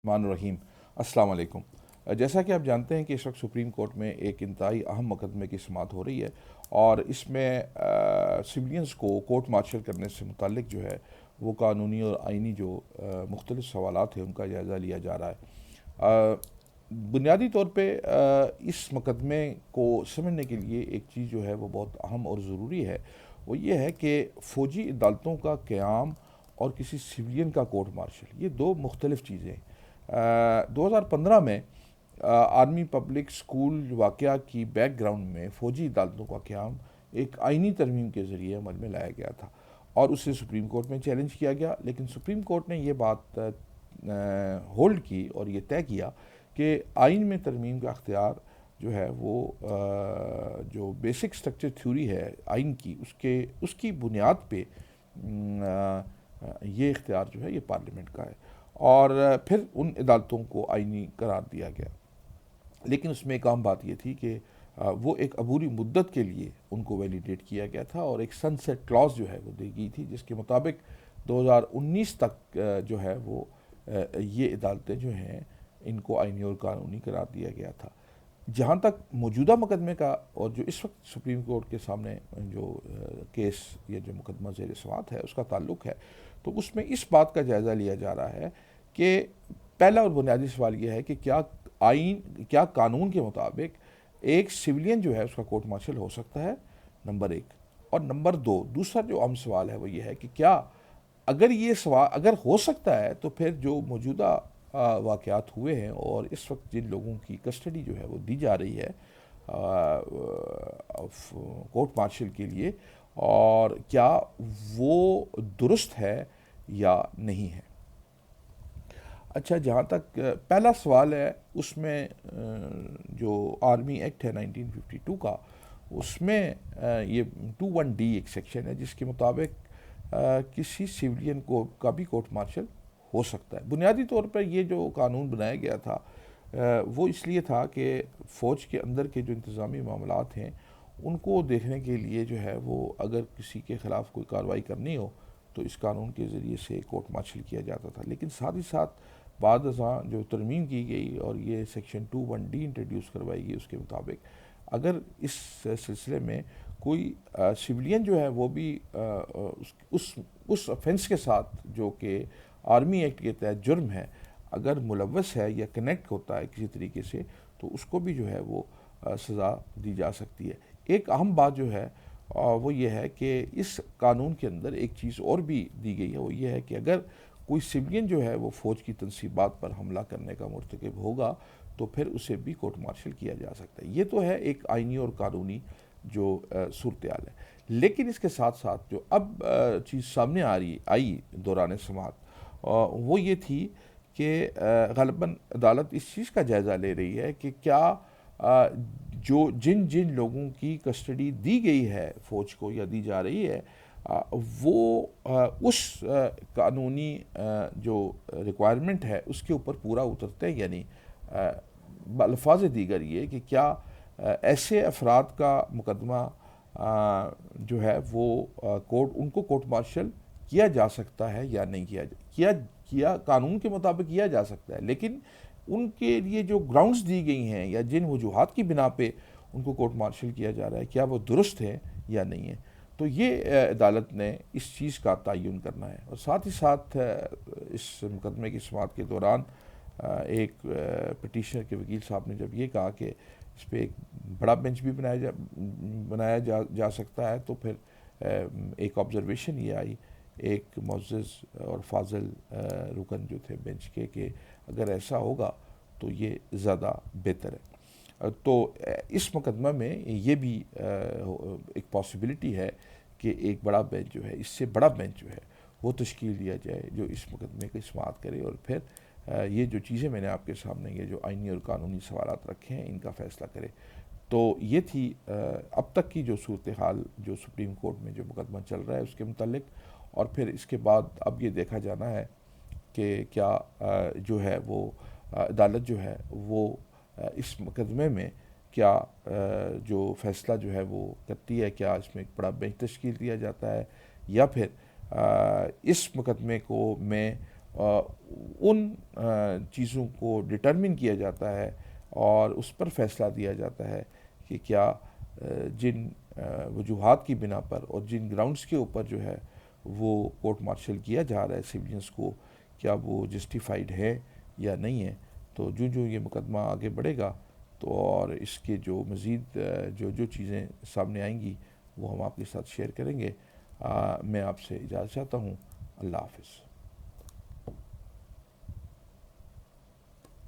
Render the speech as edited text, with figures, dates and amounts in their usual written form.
الرحمن الرحیم۔ السلام علیکم۔ جیسا کہ آپ جانتے ہیں کہ اس وقت سپریم کورٹ میں ایک انتہائی اہم مقدمے کی سماعت ہو رہی ہے، اور اس میں سویلینز کو کورٹ مارشل کرنے سے متعلق جو ہے وہ قانونی اور آئینی جو مختلف سوالات ہیں ان کا جائزہ لیا جا رہا ہے۔ بنیادی طور پہ اس مقدمے کو سمجھنے کے لیے ایک چیز جو ہے وہ بہت اہم اور ضروری ہے، وہ یہ ہے کہ فوجی عدالتوں کا قیام اور کسی سویلین کا کورٹ مارشل، یہ دو مختلف چیزیں ہیں۔ 2015 میں آرمی پبلک اسکول واقعہ کی بیک گراؤنڈ میں فوجی عدالتوں کا قیام ایک آئینی ترمیم کے ذریعے عمل میں لایا گیا تھا، اور اسے سپریم کورٹ میں چیلنج کیا گیا، لیکن سپریم کورٹ نے یہ بات ہولڈ کی اور یہ طے کیا کہ آئین میں ترمیم کا اختیار جو ہے وہ جو بیسک سٹرکچر تھیوری ہے آئین کی، اس کی بنیاد پہ یہ اختیار جو ہے یہ پارلیمنٹ کا ہے، اور پھر ان عدالتوں کو آئینی قرار دیا گیا۔ لیکن اس میں ایک عام بات یہ تھی کہ وہ ایک عبوری مدت کے لیے ان کو ویلیڈیٹ کیا گیا تھا، اور ایک سن سیٹ کلاز جو ہے وہ دی گئی تھی، جس کے مطابق 2019 تک جو ہے وہ یہ عدالتیں جو ہیں ان کو آئینی اور قانونی قرار دیا گیا تھا۔ جہاں تک موجودہ مقدمے کا اور جو اس وقت سپریم کورٹ کے سامنے جو کیس یا جو مقدمہ زیر سماعت ہے اس کا تعلق ہے، تو اس میں اس بات کا جائزہ لیا جا رہا ہے کہ پہلا اور بنیادی سوال یہ ہے کہ کیا قانون کے مطابق ایک سویلین جو ہے اس کا کورٹ مارشل ہو سکتا ہے، نمبر ایک، اور نمبر دو، دوسرا جو اہم سوال ہے وہ یہ ہے کہ کیا اگر ہو سکتا ہے تو پھر جو موجودہ واقعات ہوئے ہیں اور اس وقت جن لوگوں کی کسٹڈی جو ہے وہ دی جا رہی ہے کورٹ مارشل کے لیے، اور کیا وہ درست ہے یا نہیں ہے۔ اچھا، جہاں تک پہلا سوال ہے، اس میں جو آرمی ایکٹ ہے 1952 کا، اس میں یہ 21D ایک سیکشن ہے جس کے مطابق کسی سویلین کا بھی کورٹ مارشل ہو سکتا ہے۔ بنیادی طور پر یہ جو قانون بنایا گیا تھا وہ اس لیے تھا کہ فوج کے اندر کے جو انتظامی معاملات ہیں ان کو دیکھنے کے لیے جو ہے وہ اگر کسی کے خلاف کوئی کارروائی کرنی ہو تو اس قانون کے ذریعے سے کورٹ مارشل کیا جاتا تھا، لیکن ساتھ ہی ساتھ بعد ازاں جو ترمیم کی گئی اور یہ سیکشن 21D انٹروڈیوس کروائی گئی، اس کے مطابق اگر اس سلسلے میں کوئی سویلین جو ہے وہ بھی اس افینس کے ساتھ جو کہ آرمی ایکٹ کے تحت جرم ہے اگر ملوث ہے یا کنیکٹ ہوتا ہے کسی طریقے سے، تو اس کو بھی جو ہے وہ سزا دی جا سکتی ہے۔ ایک اہم بات جو ہے وہ یہ ہے کہ اس قانون کے اندر ایک چیز اور بھی دی گئی ہے، وہ یہ ہے کہ اگر کوئی سویلین جو ہے وہ فوج کی تنصیبات پر حملہ کرنے کا مرتکب ہوگا تو پھر اسے بھی کورٹ مارشل کیا جا سکتا ہے۔ یہ تو ہے ایک آئینی اور قانونی جو صورتحال ہے، لیکن اس کے ساتھ ساتھ جو اب چیز سامنے آئی دوران سماعت وہ یہ تھی کہ غالباً عدالت اس چیز کا جائزہ لے رہی ہے کہ کیا جن لوگوں کی کسٹڈی دی گئی ہے فوج کو یا دی جا رہی ہے وہ اس قانونی جو ریکوائرمنٹ ہے اس کے اوپر پورا اترتے ہیں، یعنی الفاظ دیگر یہ کہ کیا ایسے افراد کا مقدمہ جو ہے وہ ان کو کورٹ مارشل کیا جا سکتا ہے یا نہیں کیا قانون کے مطابق کیا جا سکتا ہے، لیکن ان کے لیے جو گراؤنڈز دی گئی ہیں یا جن وجوہات کی بنا پہ ان کو کورٹ مارشل کیا جا رہا ہے کیا وہ درست ہے یا نہیں ہے۔ تو یہ عدالت نے اس چیز کا تعین کرنا ہے، اور ساتھ ہی ساتھ اس مقدمے کی سماعت کے دوران ایک پٹیشنر کے وکیل صاحب نے جب یہ کہا کہ اس پہ ایک بڑا بینچ بھی بنایا جا سکتا ہے، تو پھر ایک آبزرویشن یہ آئی ایک معزز اور فاضل رکن جو تھے بینچ کے کہ اگر ایسا ہوگا تو یہ زیادہ بہتر ہے۔ تو اس مقدمہ میں یہ بھی ایک پاسبلٹی ہے کہ ایک بڑا بینچ جو ہے، اس سے بڑا بینچ جو ہے وہ تشکیل دیا جائے جو اس مقدمے کی سماعت کرے، اور پھر یہ جو چیزیں میں نے آپ کے سامنے یہ جو آئینی اور قانونی سوالات رکھے ہیں ان کا فیصلہ کرے۔ تو یہ تھی اب تک کی جو صورتحال جو سپریم کورٹ میں جو مقدمہ چل رہا ہے اس کے متعلق، اور پھر اس کے بعد اب یہ دیکھا جانا ہے کہ کیا جو ہے وہ عدالت جو ہے وہ اس مقدمے میں کیا جو فیصلہ جو ہے وہ کرتی ہے، کیا اس میں ایک بڑا بینچ تشکیل دیا جاتا ہے، یا پھر اس مقدمے کو میں ان چیزوں کو ڈٹرمن کیا جاتا ہے اور اس پر فیصلہ دیا جاتا ہے کہ کیا جن وجوہات کی بنا پر اور جن گراؤنڈز کے اوپر جو ہے وہ کورٹ مارشل کیا جا رہا ہے سویلینز کو، کیا وہ جسٹیفائیڈ ہے یا نہیں ہے۔ تو جو یہ مقدمہ آگے بڑھے گا تو اور اس کے جو مزید جو چیزیں سامنے آئیں گی وہ ہم آپ کے ساتھ شیئر کریں گے۔ میں آپ سے اجازت چاہتا ہوں۔ اللہ حافظ۔